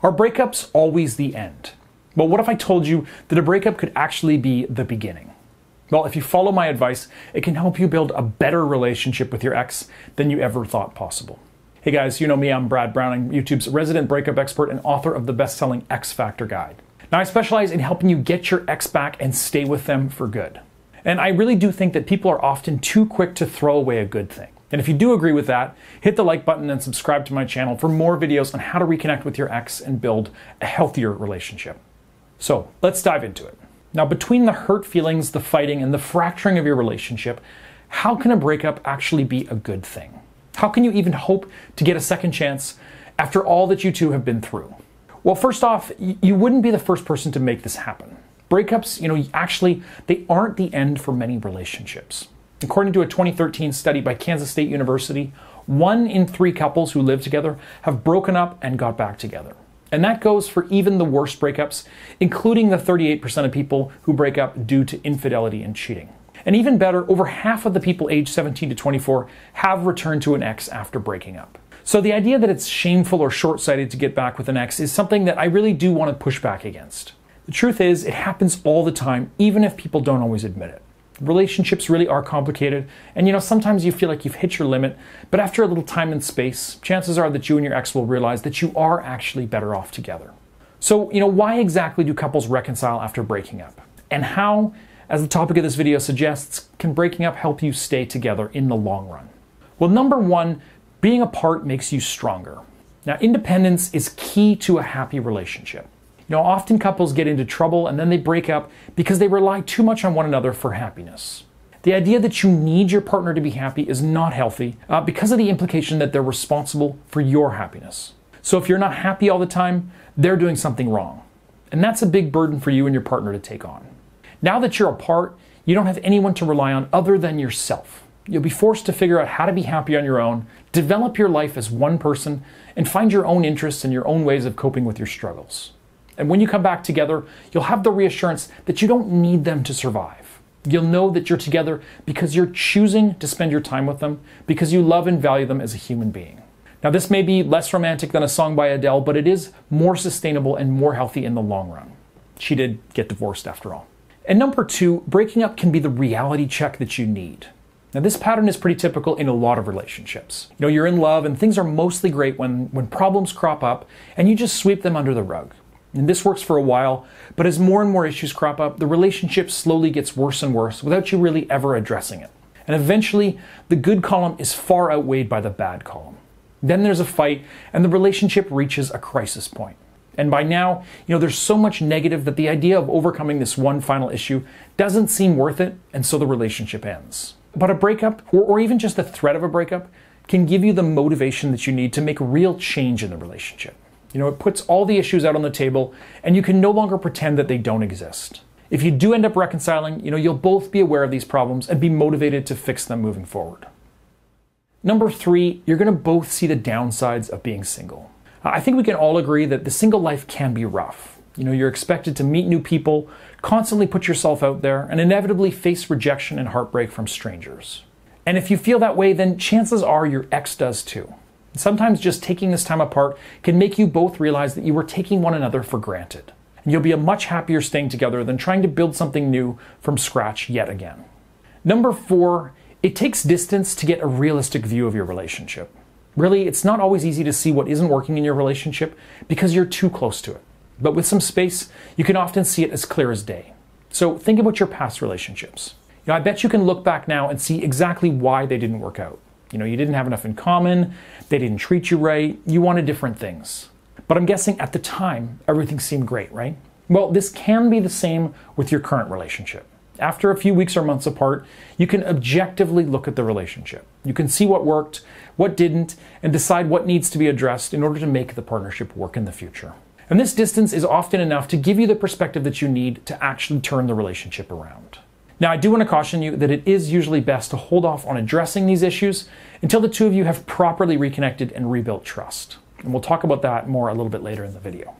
Are breakups always the end? Well, what if I told you that a breakup could actually be the beginning? Well, if you follow my advice, it can help you build a better relationship with your ex than you ever thought possible. Hey guys, you know me, I'm Brad Browning, YouTube's resident breakup expert and author of the best-selling X Factor Guide. Now, I specialize in helping you get your ex back and stay with them for good. And I really do think that people are often too quick to throw away a good thing. And if you do agree with that, hit the like button and subscribe to my channel for more videos on how to reconnect with your ex and build a healthier relationship. So let's dive into it. Now, between the hurt feelings, the fighting, and the fracturing of your relationship, how can a breakup actually be a good thing? How can you even hope to get a second chance after all that you two have been through? Well, first off, you wouldn't be the first person to make this happen. Breakups, actually, they aren't the end for many relationships. According to a 2013 study by Kansas State University, 1 in 3 couples who live together have broken up and got back together. And that goes for even the worst breakups, including the 38% of people who break up due to infidelity and cheating. And even better, over half of the people aged 17 to 24 have returned to an ex after breaking up. So the idea that it's shameful or short-sighted to get back with an ex is something that I really do want to push back against. The truth is, it happens all the time, even if people don't always admit it. Relationships really are complicated, and sometimes you feel like you've hit your limit, but after a little time and space, chances are that you and your ex will realize that you are actually better off together. So, why exactly do couples reconcile after breaking up? And how, as the topic of this video suggests, can breaking up help you stay together in the long run? Well, number one, being apart makes you stronger. Now, independence is key to a happy relationship. Often couples get into trouble and then they break up because they rely too much on one another for happiness. The idea that you need your partner to be happy is not healthy because of the implication that they're responsible for your happiness. So if you're not happy all the time, they're doing something wrong. And that's a big burden for you and your partner to take on. Now that you're apart, you don't have anyone to rely on other than yourself. You'll be forced to figure out how to be happy on your own, develop your life as one person, and find your own interests and your own ways of coping with your struggles. And when you come back together, you'll have the reassurance that you don't need them to survive. You'll know that you're together because you're choosing to spend your time with them, because you love and value them as a human being. Now, this may be less romantic than a song by Adele, but it is more sustainable and more healthy in the long run. She did get divorced after all. And number two, breaking up can be the reality check that you need. Now, this pattern is pretty typical in a lot of relationships. You're in love and things are mostly great when problems crop up and you just sweep them under the rug. And this works for a while, but as more and more issues crop up, the relationship slowly gets worse and worse without you really ever addressing it. And eventually, the good column is far outweighed by the bad column. Then there's a fight, and the relationship reaches a crisis point. And by now, there's so much negative that the idea of overcoming this one final issue doesn't seem worth it, and so the relationship ends. But a breakup, or even just the threat of a breakup, can give you the motivation that you need to make real change in the relationship. It puts all the issues out on the table, and you can no longer pretend that they don't exist. If you do end up reconciling, you'll both be aware of these problems and be motivated to fix them moving forward. Number three, you're going to both see the downsides of being single. I think we can all agree that the single life can be rough. You're expected to meet new people, constantly put yourself out there, and inevitably face rejection and heartbreak from strangers. And if you feel that way, then chances are your ex does too. Sometimes just taking this time apart can make you both realize that you were taking one another for granted. And you'll be much happier staying together than trying to build something new from scratch yet again. Number four, it takes distance to get a realistic view of your relationship. Really, it's not always easy to see what isn't working in your relationship because you're too close to it. But with some space, you can often see it as clear as day. So think about your past relationships. I bet you can look back now and see exactly why they didn't work out. You didn't have enough in common, they didn't treat you right, you wanted different things. But I'm guessing at the time, everything seemed great, right? Well, this can be the same with your current relationship. After a few weeks or months apart, you can objectively look at the relationship. You can see what worked, what didn't, and decide what needs to be addressed in order to make the partnership work in the future. And this distance is often enough to give you the perspective that you need to actually turn the relationship around. Now, I do want to caution you that it is usually best to hold off on addressing these issues until the two of you have properly reconnected and rebuilt trust. And we'll talk about that more a little bit later in the video.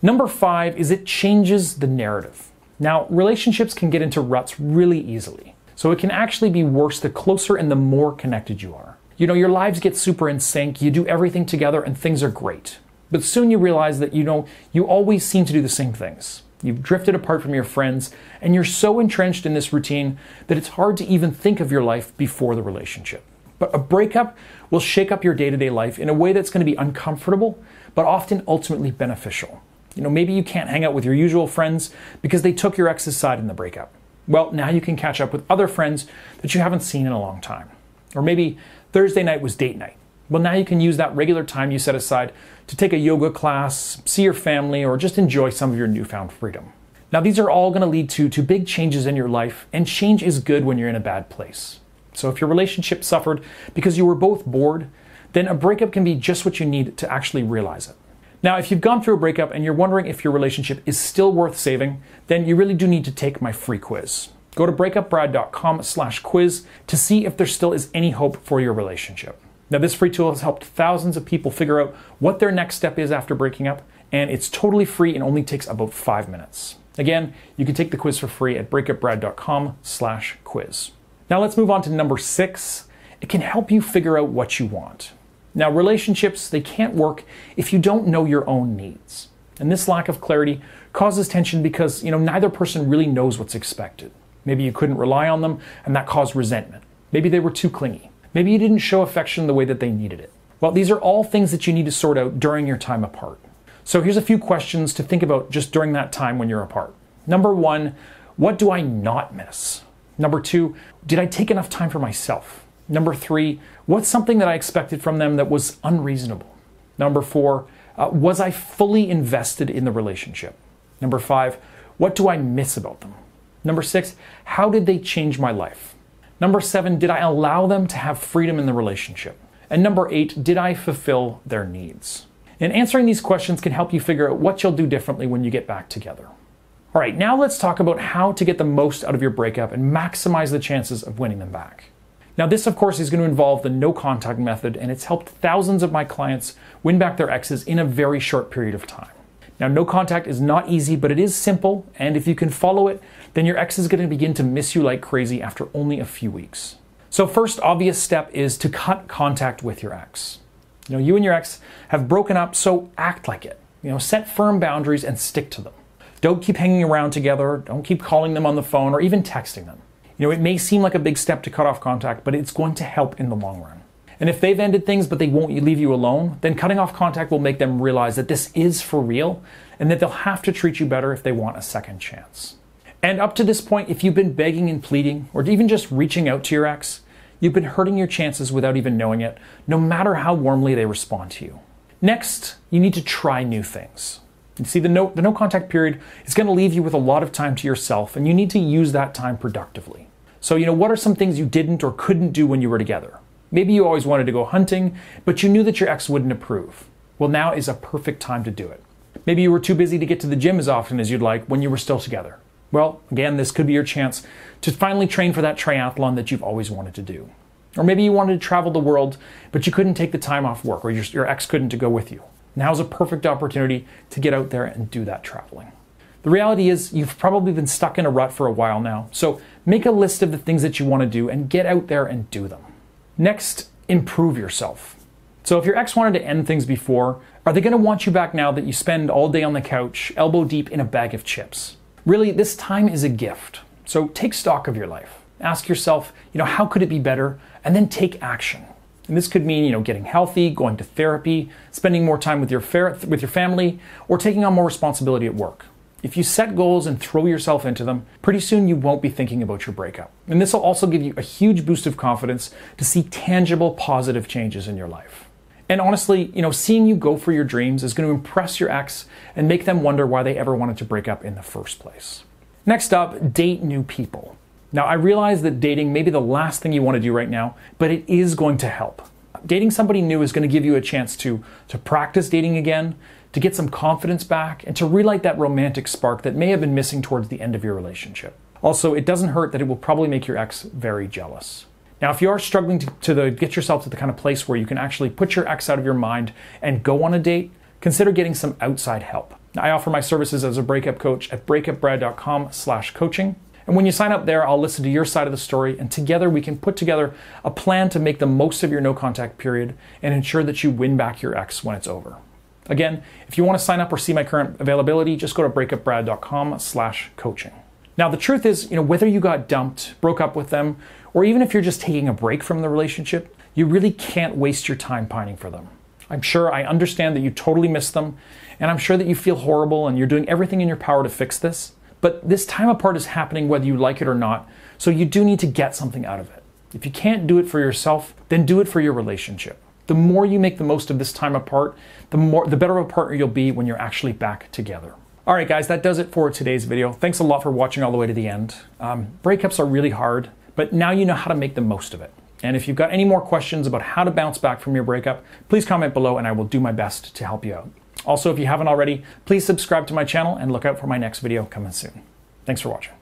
Number five is it changes the narrative. Now, relationships can get into ruts really easily. So it can actually be worse the closer and the more connected you are. Your lives get super in sync, you do everything together and things are great. But soon you realize that you always seem to do the same things. You've drifted apart from your friends, and you're so entrenched in this routine that it's hard to even think of your life before the relationship. But a breakup will shake up your day-to-day life in a way that's going to be uncomfortable, but often ultimately beneficial. Maybe you can't hang out with your usual friends because they took your ex's side in the breakup. Well, now you can catch up with other friends that you haven't seen in a long time. Or maybe Thursday night was date night. Well, now you can use that regular time you set aside to take a yoga class, see your family, or just enjoy some of your newfound freedom. Now, these are all going to lead to big changes in your life, and change is good when you're in a bad place. So if your relationship suffered because you were both bored, then a breakup can be just what you need to actually realize it. Now, if you've gone through a breakup and you're wondering if your relationship is still worth saving, then you really do need to take my free quiz. Go to breakupbrad.com/quiz to see if there still is any hope for your relationship. Now, this free tool has helped thousands of people figure out what their next step is after breaking up, and it's totally free and only takes about 5 minutes. Again, you can take the quiz for free at breakupbrad.com/quiz. Now let's move on to number 6. It can help you figure out what you want. Now, relationships, they can't work if you don't know your own needs. And this lack of clarity causes tension because, neither person really knows what's expected. Maybe you couldn't rely on them and that caused resentment. Maybe they were too clingy. Maybe you didn't show affection the way that they needed it. Well, these are all things that you need to sort out during your time apart. So here's a few questions to think about just during that time when you're apart. Number 1, what do I not miss? Number 2, did I take enough time for myself? Number 3, what's something that I expected from them that was unreasonable? Number 4, was I fully invested in the relationship? Number 5, what do I miss about them? Number 6, how did they change my life? Number 7, did I allow them to have freedom in the relationship? And number 8, did I fulfill their needs? And answering these questions can help you figure out what you'll do differently when you get back together. All right, now let's talk about how to get the most out of your breakup and maximize the chances of winning them back. Now, this, of course, is going to involve the no contact method, and it's helped thousands of my clients win back their exes in a very short period of time. Now, no contact is not easy, but it is simple, and if you can follow it, then your ex is going to begin to miss you like crazy after only a few weeks. So first obvious step is to cut contact with your ex. You and your ex have broken up, so act like it. Set firm boundaries and stick to them. Don't keep hanging around together, don't keep calling them on the phone or even texting them. It may seem like a big step to cut off contact, but it's going to help in the long run. And if they've ended things but they won't leave you alone, then cutting off contact will make them realize that this is for real and that they'll have to treat you better if they want a second chance. And up to this point, if you've been begging and pleading or even just reaching out to your ex, you've been hurting your chances without even knowing it, no matter how warmly they respond to you. Next, you need to try new things. You see, the no contact period is going to leave you with a lot of time to yourself, and you need to use that time productively. So, what are some things you didn't or couldn't do when you were together? Maybe you always wanted to go hunting, but you knew that your ex wouldn't approve. Well, now is a perfect time to do it. Maybe you were too busy to get to the gym as often as you'd like when you were still together. Well, again, this could be your chance to finally train for that triathlon that you've always wanted to do. Or maybe you wanted to travel the world, but you couldn't take the time off work, or your ex couldn't to go with you. Now's a perfect opportunity to get out there and do that traveling. The reality is you've probably been stuck in a rut for a while now, so make a list of the things that you want to do and get out there and do them. Next, improve yourself. So if your ex wanted to end things before, are they going to want you back now that you spend all day on the couch, elbow deep in a bag of chips? Really, this time is a gift. So take stock of your life. Ask yourself, how could it be better? And then take action. And this could mean, getting healthy, going to therapy, spending more time with your family, or taking on more responsibility at work. If you set goals and throw yourself into them, pretty soon you won't be thinking about your breakup. And this will also give you a huge boost of confidence to see tangible, positive changes in your life. And honestly, seeing you go for your dreams is going to impress your ex and make them wonder why they ever wanted to break up in the first place. Next up, date new people. Now, I realize that dating may be the last thing you want to do right now, but it is going to help. Dating somebody new is going to give you a chance to practice dating again, to get some confidence back, and to relight that romantic spark that may have been missing towards the end of your relationship. Also, it doesn't hurt that it will probably make your ex very jealous. Now, if you are struggling to get yourself to the kind of place where you can actually put your ex out of your mind and go on a date, consider getting some outside help. Now, I offer my services as a breakup coach at breakupbrad.com/coaching. And when you sign up there, I'll listen to your side of the story, and together we can put together a plan to make the most of your no contact period and ensure that you win back your ex when it's over. Again, if you want to sign up or see my current availability, just go to breakupbrad.com/coaching. Now, the truth is, whether you got dumped, broke up with them, or even if you're just taking a break from the relationship, you really can't waste your time pining for them. I understand that you totally miss them, and I'm sure that you feel horrible and you're doing everything in your power to fix this. But this time apart is happening whether you like it or not, so you do need to get something out of it. If you can't do it for yourself, then do it for your relationship. The more you make the most of this time apart, the better of a partner you'll be when you're actually back together. All right, guys, that does it for today's video. Thanks a lot for watching all the way to the end. Breakups are really hard, but now you know how to make the most of it. And if you've got any more questions about how to bounce back from your breakup, please comment below and I will do my best to help you out. Also, if you haven't already, please subscribe to my channel and look out for my next video coming soon. Thanks for watching.